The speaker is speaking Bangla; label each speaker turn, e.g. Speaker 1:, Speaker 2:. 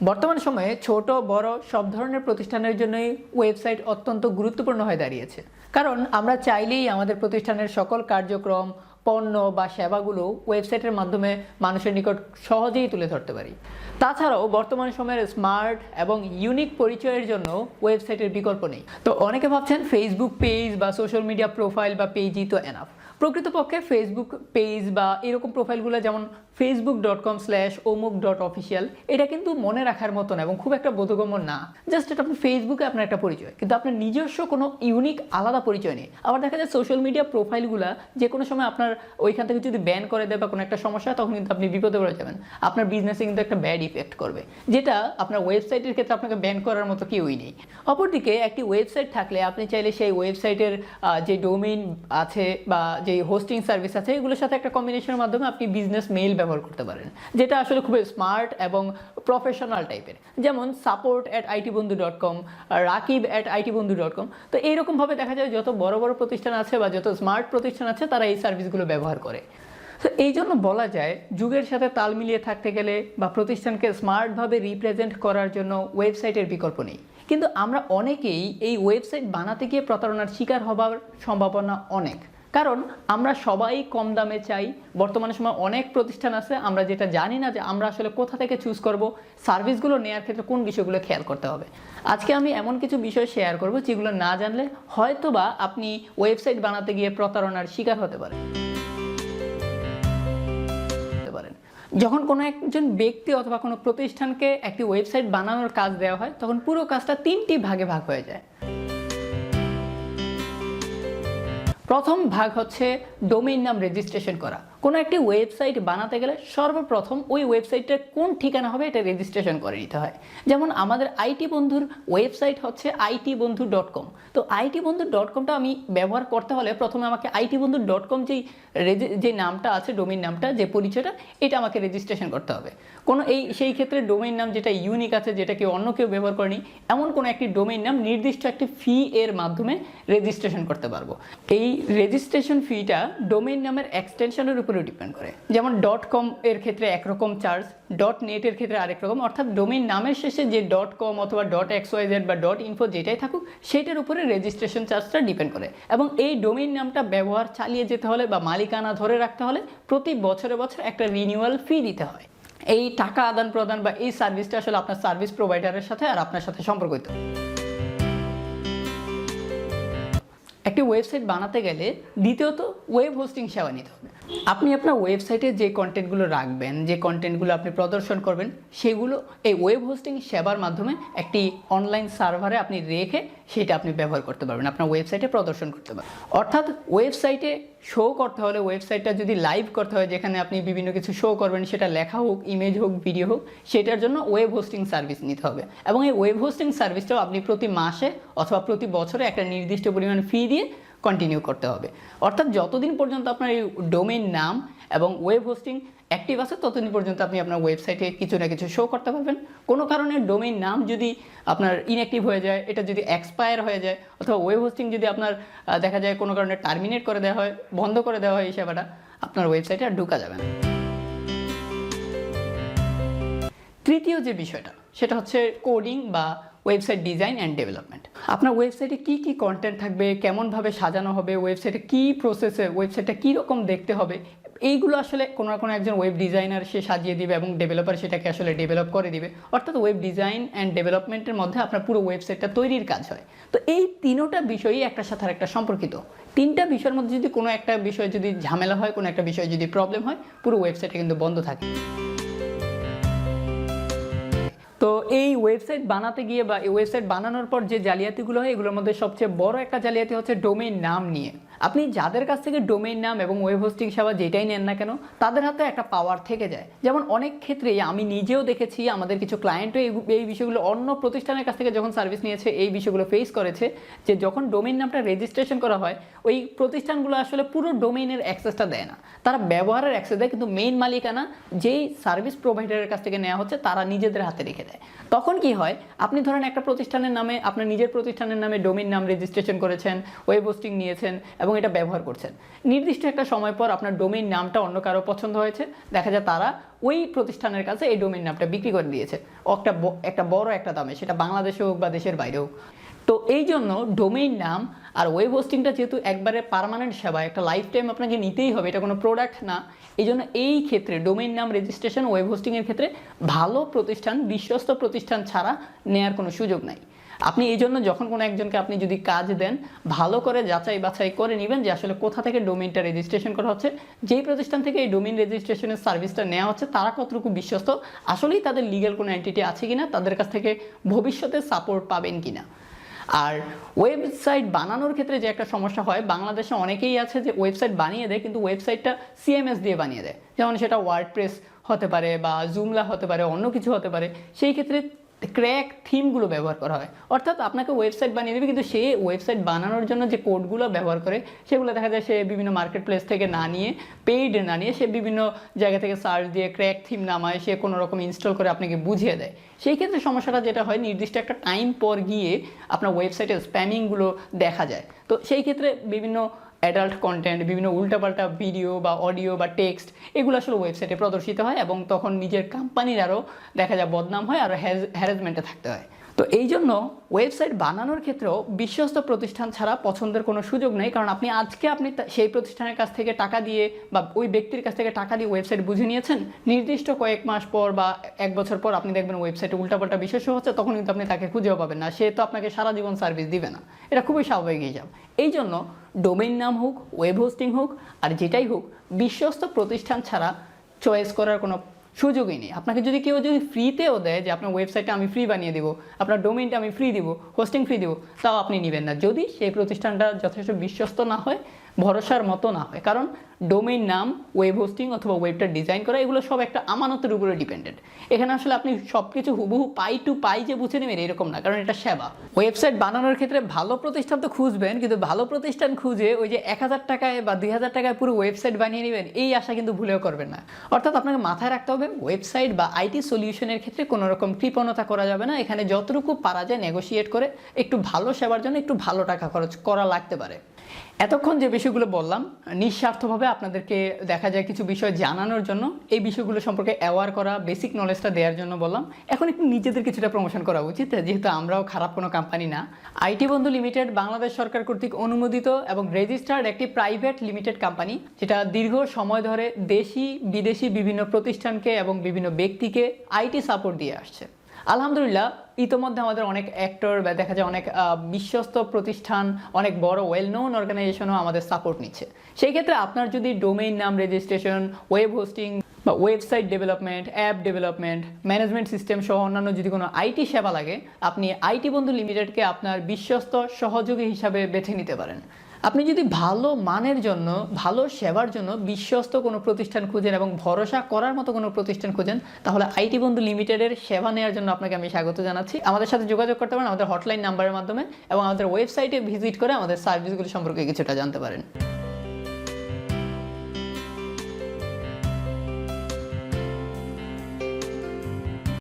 Speaker 1: বর্তমান সময়ে ছোট বড় সব ধরনের প্রতিষ্ঠানের জন্যই ওয়েবসাইট অত্যন্ত গুরুত্বপূর্ণ হয়ে দাঁড়িয়েছে। কারণ আমরা চাইলেই আমাদের প্রতিষ্ঠানের সকল কার্যক্রম, পণ্য বা সেবাগুলো ওয়েবসাইটের মাধ্যমে মানুষের নিকট সহজেই তুলে ধরতে পারি। তাছাড়াও বর্তমান সময়ের স্মার্ট এবং ইউনিক পরিচয়ের জন্য ওয়েবসাইটের বিকল্প নেই। তো অনেকে ভাবছেন ফেসবুক পেজ বা সোশ্যাল মিডিয়া প্রোফাইল বা পেজই তো এনাফ। প্রকৃতপক্ষে ফেসবুক পেজ বা এরকম প্রোফাইলগুলো যেমন facebook.com/omuk.official এটা কিন্তু মনে রাখার মতন এবং খুব একটা বোধগম্য না। জাস্ট এটা আপনার ফেসবুকে আপনার একটা পরিচয়, কিন্তু আপনার নিজস্ব কোনো ইউনিক আলাদা পরিচয় নেই। আবার দেখা যায় সোশ্যাল মিডিয়া প্রোফাইলগুলো যে কোনো সময় আপনার ওইখান থেকে যদি ব্যান করে দেয় বা কোনো একটা সমস্যা হয়, তখন কিন্তু আপনি বিপদে পড়ে যাবেন। আপনার বিজনেসে কিন্তু একটা ব্যাড ইফেক্ট করবে, যেটা আপনার ওয়েবসাইটের ক্ষেত্রে আপনাকে ব্যান করার মতো কেউই নেই। অপরদিকে একটি ওয়েবসাইট থাকলে আপনি চাইলে সেই ওয়েবসাইটের যে ডোমেইন আছে বা যে হোস্টিং সার্ভিস আছে এগুলোর সাথে একটা কম্বিনেশনের মাধ্যমে আপনি বিজনেস মেইল ব্যবহার করতে পারেন, যেটা আসলে খুবই স্মার্ট এবং প্রফেশনাল টাইপের। যেমন support@itbondhu.com, rakib@itbondhu.com। তো এইরকমভাবে দেখা যায় যত বড় বড় প্রতিষ্ঠান আছে বা যত স্মার্ট প্রতিষ্ঠান আছে তারা এই সার্ভিসগুলো ব্যবহার করে। তো এই জন্য বলা যায় যুগের সাথে তাল মিলিয়ে থাকতে গেলে বা প্রতিষ্ঠানকে স্মার্টভাবে রিপ্রেজেন্ট করার জন্য ওয়েবসাইটের বিকল্প নেই। কিন্তু আমরা অনেকেই এই ওয়েবসাইট বানাতে গিয়ে প্রতারণার শিকার হবার সম্ভাবনা অনেক, কারণ আমরা সবাই কম দামে চাই। বর্তমানে সময় অনেক প্রতিষ্ঠান আছে, আমরা যেটা জানি না যে আমরা আসলে কোথা থেকে চুজ করব, সার্ভিসগুলো নেওয়ার ক্ষেত্রে কোন বিষয়গুলো খেয়াল করতে হবে। আজকে আমি এমন কিছু বিষয় শেয়ার করব যেগুলো না জানলে হয়তোবা আপনি ওয়েবসাইট বানাতে গিয়ে প্রতারণার শিকার হতে পারেন। যখন কোনো একজন ব্যক্তি অথবা কোনো প্রতিষ্ঠানকে একটি ওয়েবসাইট বানানোর কাজ দেওয়া হয়, তখন পুরো কাজটা 3টি ভাগে ভাগ হয়ে যায়। প্রথম ভাগ হচ্ছে ডোমেইন নাম রেজিস্ট্রেশন করা। কোনো একটি ওয়েবসাইট বানাতে গেলে সর্বপ্রথম ওই ওয়েবসাইটের কোন ঠিকানা হবে এটা রেজিস্ট্রেশন করে নিতে হয়। যেমন আমাদের আইটি বন্ধুর ওয়েবসাইট হচ্ছে itbondhu.com। তো itbondhu.comটা আমি ব্যবহার করতে হলে প্রথমে আমাকে itbondhu.com যে নামটা আছে, ডোমেইন নামটা, যে পরিচয়টা, এটা আমাকে রেজিস্ট্রেশন করতে হবে। সেই ক্ষেত্রে ডোমেইন নাম যেটা ইউনিক আছে, যেটা কেউ অন্য কেউ ব্যবহার করেনি, এমন কোনো একটি ডোমেইন নাম নির্দিষ্ট একটি ফি এর মাধ্যমে রেজিস্ট্রেশন করতে পারবো। এই রেজিস্ট্রেশন ফিটা ডোমেইন নামের এক্সটেনশনের উপরে ডিপেন্ড করে। যেমন .com এর ক্ষেত্রে একরকম চার্জ, .net এর ক্ষেত্রে আরেক রকম। অর্থাৎ ডোমেইন নামের শেষে যে .com অথবা .xyz বা .info যেটাই থাকুক, সেটার উপরে রেজিস্ট্রেশন চার্জটা ডিপেন্ড করে। এবং এই ডোমেইন নামটা ব্যবহার চালিয়ে যেতে হলে বা মালিকানা ধরে রাখতে হলে প্রতি বছরে একটা রিনিউয়াল ফি দিতে হয়। এই টাকা আদান প্রদান বা এই সার্ভিসটা আসলে আপনার সার্ভিস প্রোভাইডারের সাথে আর আপনার সাথে সম্পর্কিত। একটি ওয়েবসাইট বানাতে গেলে দ্বিতীয়ত ওয়েব হোস্টিং সেবা নিতে হবে। আপনি আপনার ওয়েবসাইটে যে কন্টেন্টগুলো রাখবেন, যে কন্টেন্টগুলো আপনি প্রদর্শন করবেন, সেগুলো এই ওয়েব হোস্টিং সেবার মাধ্যমে একটি অনলাইন সার্ভারে আপনি রেখে সেটা আপনি ব্যবহার করতে পারবেন, আপনার ওয়েবসাইটে প্রদর্শন করতে পারবেন। অর্থাৎ ওয়েবসাইটে শো করতে হলে, ওয়েবসাইটটা যদি লাইভ করতে হয়, যেখানে আপনি বিভিন্ন কিছু শো করবেন, সেটা লেখা হোক, ইমেজ হোক, ভিডিও হোক, সেটার জন্য ওয়েব হোস্টিং সার্ভিস নিতে হবে। এবং এই ওয়েব হোস্টিং সার্ভিসটাও আপনি প্রতি মাসে অথবা প্রতি বছরে একটা নির্দিষ্ট পরিমাণ ফি দিয়ে কন্টিনিউ করতে হবে। অর্থাৎ যতদিন পর্যন্ত আপনার এই ডোমেইন নাম এবং ওয়েব হোস্টিং অ্যাক্টিভ আছে, ততদিন পর্যন্ত আপনি আপনার ওয়েবসাইটে কিছু না কিছু শো করতে পারবেন। কোনো কারণে ডোমেইন নাম যদি আপনার ইনঅ্যাক্টিভ হয়ে যায়, এটা যদি এক্সপায়ার হয়ে যায়, অথবা ওয়েব হোস্টিং যদি আপনার দেখা যায় কোনো কারণে টার্মিনেট করে দেওয়া হয়, বন্ধ করে দেওয়া হয়, এই সেবাটা আপনার ওয়েবসাইটে আর ঢোকা যাবে না। তৃতীয় যে বিষয়টা, সেটা হচ্ছে কোডিং বা ওয়েবসাইট ডিজাইন অ্যান্ড ডেভেলপমেন্ট। আপনার ওয়েবসাইটে কী কী কন্টেন্ট থাকবে, কেমনভাবে সাজানো হবে, ওয়েবসাইটে কী প্রসেসে, ওয়েবসাইটটা কী রকম দেখতে হবে, এইগুলো আসলে কোনো না কোনো একজন ওয়েব ডিজাইনার সে সাজিয়ে দিবে এবং ডেভেলপার সেটাকে আসলে ডেভেলপ করে দিবে। অর্থাৎ ওয়েব ডিজাইন অ্যান্ড ডেভেলপমেন্টের মধ্যে আপনার পুরো ওয়েবসাইটটা তৈরির কাজ হয়। তো এই তিনোটা বিষয়ই একটার সাথে আরেকটা সম্পর্কিত। তিনটা বিষয়ের মধ্যে যদি কোনো একটা বিষয় যদি ঝামেলা হয়, কোনো একটা বিষয় যদি প্রবলেম হয়, পুরো ওয়েবসাইটটা কিন্তু বন্ধ থাকে। তো এই ওয়েবসাইট বানাতে গিয়ে বা এই ওয়েবসাইট বানানোর পর যে জালিয়াতিগুলো হয়, এগুলোর মধ্যে সবচেয়ে বড় একটা জালিয়াতি হচ্ছে ডোমেইন নাম নিয়ে। আপনি যাদের কাছ থেকে ডোমেইন নাম এবং ওয়েব হোস্টিং সেবা যেটাই নেন না কেন, তাদের হাতে একটা পাওয়ার থেকে যায়। যেমন অনেক ক্ষেত্রেই আমি নিজেও দেখেছি, আমাদের কিছু ক্লায়েন্টও এই বিষয়গুলো অন্য প্রতিষ্ঠানের কাছ থেকে যখন সার্ভিস নিয়েছে এই বিষয়গুলো ফেস করেছে, যে যখন ডোমেইন নামটা রেজিস্ট্রেশন করা হয়, ওই প্রতিষ্ঠানগুলো আসলে পুরো ডোমেইনের অ্যাক্সেসটা দেয় না, তারা ব্যবহারের অ্যাক্সেস দেয়, কিন্তু মেইন মালিকানা যেই সার্ভিস প্রোভাইডারের কাছ থেকে নেওয়া হচ্ছে তারা নিজেদের হাতে রেখে দেয়। তখন কি হয়, আপনি ধরেন একটা প্রতিষ্ঠানের নামে, আপনার নিজের প্রতিষ্ঠানের নামে ডোমেইন নাম রেজিস্ট্রেশন করেছেন, ওয়েব হোস্টিং নিয়েছেন এবং এটা ব্যবহার করছেন। নির্দিষ্ট একটা সময় পর আপনার ডোমেইন নামটা অন্য কারো পছন্দ হয়েছে, দেখা যায় তারা ওই প্রতিষ্ঠানের কাছে এই ডোমেইন নামটা বিক্রি করে দিয়েছে একটা বড় একটা দামে, সেটা বাংলাদেশে হোক বা দেশের বাইরে হোক। তো এই জন্য ডোমেইন নাম আর ওয়েব হোস্টিংটা যেহেতু একবারে পার্মানেন্ট সেবা, একটা লাইফ টাইম আপনাকে নিতেই হবে, এটা কোনো প্রোডাক্ট না। এই জন্য এই ক্ষেত্রে ডোমেইন নাম রেজিস্ট্রেশন ওয়েব হোস্টিংয়ের ক্ষেত্রে ভালো প্রতিষ্ঠান, বিশ্বস্ত প্রতিষ্ঠান ছাড়া নেওয়ার কোনো সুযোগ নাই। আপনি এই জন্য যখন কোনো একজনকে আপনি যদি কাজ দেন, ভালো করে যাচাই বাছাই করে নেবেন যে আসলে কোথা থেকে ডোমেইনটা রেজিস্ট্রেশন করা হচ্ছে, যেই প্রতিষ্ঠান থেকে এই ডোমেইন রেজিস্ট্রেশনের সার্ভিসটা নেওয়া হচ্ছে তারা কতটুকু বিশ্বস্ত, আসলেই তাদের লিগ্যাল কোনো এন্টিটি আছে কিনা, তাদের কাছ থেকে ভবিষ্যতে সাপোর্ট পাবেন কিনা। আর ওয়েবসাইট বানানোর ক্ষেত্রে যে একটা সমস্যা হয়, বাংলাদেশে অনেকেই আছে যে ওয়েবসাইট বানিয়ে দেয় কিন্তু ওয়েবসাইটটা সিএমএস দিয়ে বানিয়ে দেয়, যেমন সেটা ওয়ার্ডপ্রেস হতে পারে বা জুমলা হতে পারে, অন্য কিছু হতে পারে। সেই ক্ষেত্রে ক্র্যাক থিমগুলো ব্যবহার করা হয়, অর্থাৎ আপনাকে ওয়েবসাইট বানিয়ে দেবে কিন্তু সে ওয়েবসাইট বানানোর জন্য যে কোডগুলো ব্যবহার করে সেগুলো দেখা যায় সে বিভিন্ন মার্কেট প্লেস থেকে না নিয়ে, পেইড না নিয়ে, সে বিভিন্ন জায়গা থেকে সার্চ দিয়ে ক্র্যাক থিম নামায়, সে কোনো রকম ইনস্টল করে আপনাকে বুঝিয়ে দেয়। সেই ক্ষেত্রে সমস্যাটা যেটা হয়, নির্দিষ্ট একটা টাইম পর গিয়ে আপনার ওয়েবসাইটে স্প্যামিংগুলো দেখা যায়। তো সেই ক্ষেত্রে বিভিন্ন অ্যাডাল্ট কন্টেন্ট, বিভিন্ন উল্টাপাল্টা ভিডিও বা অডিও বা টেক্সট, এগুলো আসলে ওয়েবসাইটে প্রদর্শিত হয় এবং তখন নিজের কোম্পানির আরও দেখা যায় বদনাম হয়, আরও হ্যারাসমেন্টে থাকতে হয়। তো এই জন্য ওয়েবসাইট বানানোর ক্ষেত্রেও বিশ্বস্ত প্রতিষ্ঠান ছাড়া পছন্দের কোনো সুযোগ নেই। কারণ আপনি সেই প্রতিষ্ঠানের কাছ থেকে টাকা দিয়ে বা ওই ব্যক্তির কাছ থেকে টাকা দিয়ে ওয়েবসাইট বুঝে নিয়েছেন, নির্দিষ্ট কয়েক মাস পর বা 1 বছর পর আপনি দেখবেন ওয়েবসাইটে উল্টাপাল্টা বিষয় হচ্ছে, তখন কিন্তু আপনি তাকে খুঁজেও পাবেন না, সে তো আপনাকে সারা জীবন সার্ভিস দিবে না। এটা খুবই স্বাভাবিক হিসাব। এই জন্য ডোমেইন নাম হোক, ওয়েব হোস্টিং হোক, আর যেটাই হোক, বিশ্বস্ত প্রতিষ্ঠান ছাড়া চয়েস করার কোনো সুযোগই নেই। আপনাকে যদি কেউ ফ্রিতেও দেয় যে আপনার ওয়েবসাইটটা আমি ফ্রি বানিয়ে দেবো, আপনার ডোমেইনটা আমি ফ্রি দিব, হোস্টিং ফ্রি দিব, তাও আপনি নেবেন না যদি সেই প্রতিষ্ঠানটা যথেষ্ট বিশ্বস্ত না হয়, ভরসার মতো না হয়। কারণ ডোমেইন নাম, ওয়েব হোস্টিং অথবা ওয়েবটা ডিজাইন করা, এগুলো সব একটা আমানতের উপরে ডিপেন্ডেন্ট। এখানে আসলে আপনি সব কিছু হুবহু পাই টু পাই যে বুঝে নেবেন এরকম না, কারণ এটা সেবা। ওয়েবসাইট বানানোর ক্ষেত্রে ভালো প্রতিষ্ঠান তো খুঁজবেন, কিন্তু ভালো প্রতিষ্ঠান খুঁজে ওই যে 1000 টাকায় বা 2000 টাকায় পুরো ওয়েবসাইট বানিয়ে নেবেন, এই আশা কিন্তু ভুলেও করবেন না। অর্থাৎ আপনাকে মাথায় রাখতে হবে, ওয়েবসাইট বা আইটি সলিউশনের ক্ষেত্রে কোনো রকম কৃপণতা করা যাবে না। এখানে যতটুকু পারা যায় নেগোশিয়েট করে একটু ভালো সেবার জন্য একটু ভালো টাকা খরচ করা লাগতে পারে। এতক্ষণ যে বিষয়গুলো বললাম নিঃস্বার্থভাবে আপনাদেরকে দেখা যায় কিছু বিষয় জানানোর জন্য, এই বিষয়গুলো সম্পর্কে অ্যাওয়ার করা, বেসিক নলেজটা দেওয়ার জন্য বললাম। এখন একটু নিজেদের কিছুটা প্রমোশন করা উচিত, যেহেতু আমরাও খারাপ কোনো কোম্পানি না। আইটি বন্ধু লিমিটেড বাংলাদেশ সরকার কর্তৃক অনুমোদিত এবং রেজিস্টার্ড একটি প্রাইভেট লিমিটেড কোম্পানি, যেটা দীর্ঘ সময় ধরে দেশি বিদেশি বিভিন্ন প্রতিষ্ঠানকে এবং বিভিন্ন ব্যক্তিকে আইটি সাপোর্ট দিয়ে আসছে। আলহামদুলিল্লাহ, ইতোমধ্যে আমাদের অনেক অ্যাক্টর বা দেখা যায় অনেক বিশ্বস্ত প্রতিষ্ঠান, অনেক বড় ওয়েল নোন অর্গানাইজেশনও আমাদের সাপোর্ট নিচ্ছে। সেই ক্ষেত্রে আপনার যদি ডোমেইন নাম রেজিস্ট্রেশন, ওয়েব হোস্টিং বা website development, app development, management system সহ অন্যান্য যদি কোনো আইটি সেবা লাগে, আপনি আইটি বন্ধু লিমিটেডকে আপনার বিশ্বস্ত সহযোগী হিসাবে বেছে নিতে পারেন। আপনি যদি ভালো মানের জন্য, ভালো সেবার জন্য বিশ্বস্ত কোনো প্রতিষ্ঠান খুঁজেন এবং ভরসা করার মতো কোনো প্রতিষ্ঠান খুঁজেন, তাহলে আইটি বন্ধু লিমিটেডের সেবা নেওয়ার জন্য আপনাকে আমি স্বাগত জানাচ্ছি। আমাদের সাথে যোগাযোগ করতে পারেন আমাদের হটলাইন নাম্বারের মাধ্যমে এবং আমাদের ওয়েবসাইটে ভিজিট করে আমাদের সার্ভিসগুলো সম্পর্কে কিছুটা জানতে পারেন।